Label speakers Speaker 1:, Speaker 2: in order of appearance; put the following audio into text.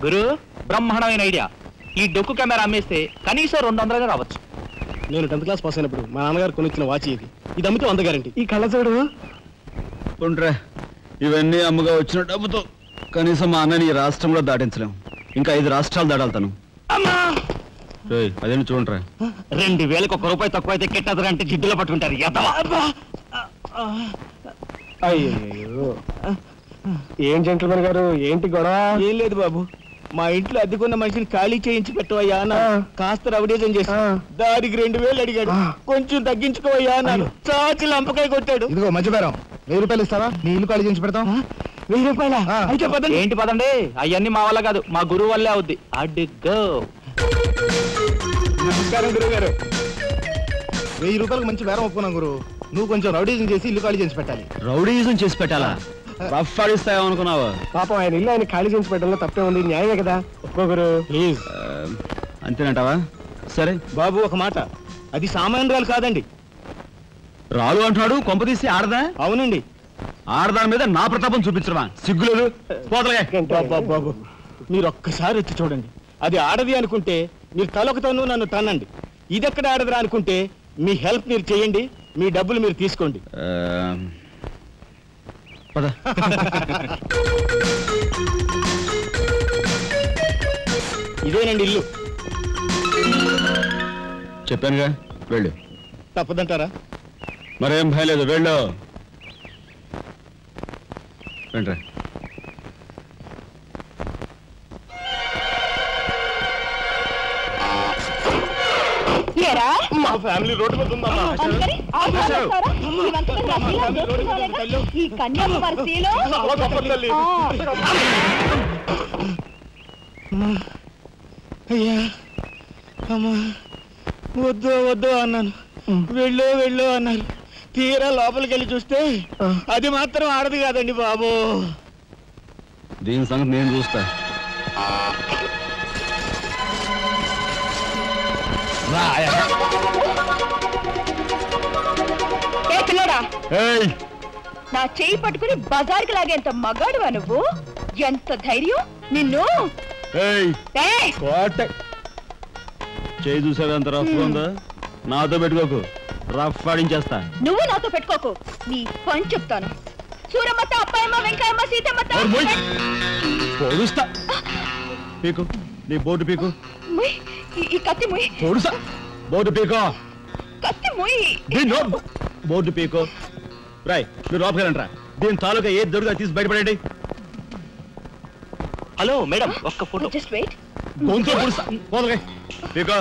Speaker 1: గురు, బ్రహ్మాండమైన ఐడియా. ఈ డొక్కు కెమెరా అమ్మేస్తే కనీసం 200 రావచ్చు.
Speaker 2: నేను 10th క్లాస్ పాస్ అయినప్పుడు మా నాన్నగారు కొనిచ్చిన వాచ్ ఇది అమ్మితే 100 గ్యారెంటీ. ఈ కళ్ళజోడు
Speaker 3: ఉంట్రా, ఇవన్నీ అమ్మగా వచ్చిన డబ్బుతో కనీసం మా అన్నని ఈ రాష్ట్రంలో దాటించలేం. ఇంకా 5 రాష్ట్రాలు దాడాలి తను. అదేంటి చూడండిరా,
Speaker 1: 2000కి 1 రూపాయి తక్కువ అయితే కెట్టదురంటే జిడ్డులో పట్టుకుంటారు.
Speaker 2: అయ్యో, ఏం జెంట్లమన్ గారు, ఏంటి గొడవ?
Speaker 4: ఏం లేదు బాబు, మా ఇంట్లో అద్దెకున్న మనిషిని ఖాళీ చేయించి పెట్టవయ్యా అన్న. కాస్త రవిడేజం చేసి దానికి 2000 అడిగాడు. కొంచెం తగ్గించుకోవయ్యా అన్నాను. చాచి లంపకాయ కొట్టాడు.
Speaker 2: ఇదిగో మధ్యపేరం, 1000 రూపాయలు ఇస్తావా? నీ ఇల్లు ఖాళీ చేయించి పెడతాం.
Speaker 4: 1000 రూపాయల? అయితే పదండి.
Speaker 1: ఏంటి పదండి, అవన్నీ మా వల్ల కాదు, మా గురువు వల్లే అవుద్ది. అడ్డుగో.
Speaker 4: నమస్కారం గురువు గారు.
Speaker 2: 1000 రూపాయలకు మంచి బేరం ఒప్పుకున్నాం గురు. నువ్వు కొంచెం రౌడీజం చేసి ఇల్లు ఖాళీ చేసి పెట్టాలి.
Speaker 3: రౌడీజం చేసి పెట్టాలా? రఫ్ ఆడిస్తాయనుకున్నావా?
Speaker 2: పాపం ఆయన ఇల్లు ఆయన ఖాళీ చేసి పెట్టడంలో తప్పే ఉంది. న్యాయమే కదా, ఒప్పుకోగురు ప్లీజ్.
Speaker 3: అంతేనంటావా? సరే
Speaker 4: బాబు, ఒక మాట, అది సామాన్యురాలు కాదండి.
Speaker 3: రాలు అంటున్నాడు, కొంపదీసి ఆడదా?
Speaker 4: అవునండి.
Speaker 3: ఆడదాని మీద నా ప్రతాపం చూపించడమా? సిగ్గులేదు.
Speaker 4: బాబు, మీరు ఒక్కసారి వచ్చి చూడండి. అది ఆడది అనుకుంటే మీరు తలొకతోనూ నన్ను తన్నండి. ఇదెక్కడ ఆడదురా అనుకుంటే మీ హెల్ప్ మీరు చేయండి, మీ డబ్బులు మీరు తీసుకోండి.
Speaker 3: పద.
Speaker 4: ఇదేనండి ఇల్లు.
Speaker 3: చెప్పానుగా, వెళ్ళు.
Speaker 4: తప్పదంటారా?
Speaker 3: మరేం భయం లేదు, వెళ్ళు. రండి.
Speaker 4: మా ఫ్యామిలీ రోడ్డు మీద ఉందమ్మా.
Speaker 5: ఈ కన్యాకుమారిలో
Speaker 4: అయ్యా, అమ్మా, వద్దు అన్నాను. వెళ్ళు అన్నారు. తీరా లోపలికి వెళ్ళి చూస్తే అది మాత్రం ఆడదు కాదండి బాబు.
Speaker 3: దీని సంగతి నేను చూస్తా.
Speaker 5: నా చెయ్యి పట్టుకుని బజార్కి లాగేంత మగాడువా నువ్వు? ఎంత ధైర్యం నిన్ను!
Speaker 3: చేయి చూసావు ఎంత రఫ్ ఉందా? నాతో పెట్టుకోకు, రఫ్ ఆడించేస్తా.
Speaker 5: నువ్వు నాతో పెట్టుకోకు, నీ పని చెప్తాను. సూరమ్మత, అప్పాయమ్మ, వెంకాయమ్మ, సీతమ్మత
Speaker 3: పొడుస్తా. పీకు, నీ బోర్డు పీకు.
Speaker 5: ఈ కత్తి ముయ్.
Speaker 3: పొడుస్తా. బోర్డు పీకో.
Speaker 5: కత్తి ముయ్.
Speaker 3: బోర్డు పీకో. రాయ్, మీరు లోపకెళ్ళంట్రా. దీని తాలూకా ఏది దొరుకుతా తీసి బయటపడండి.
Speaker 1: హలో మేడం, ఒక్క ఫోటో.
Speaker 5: Just wait.
Speaker 3: గొంతు పొడుస్తా. పోదలే పీకో.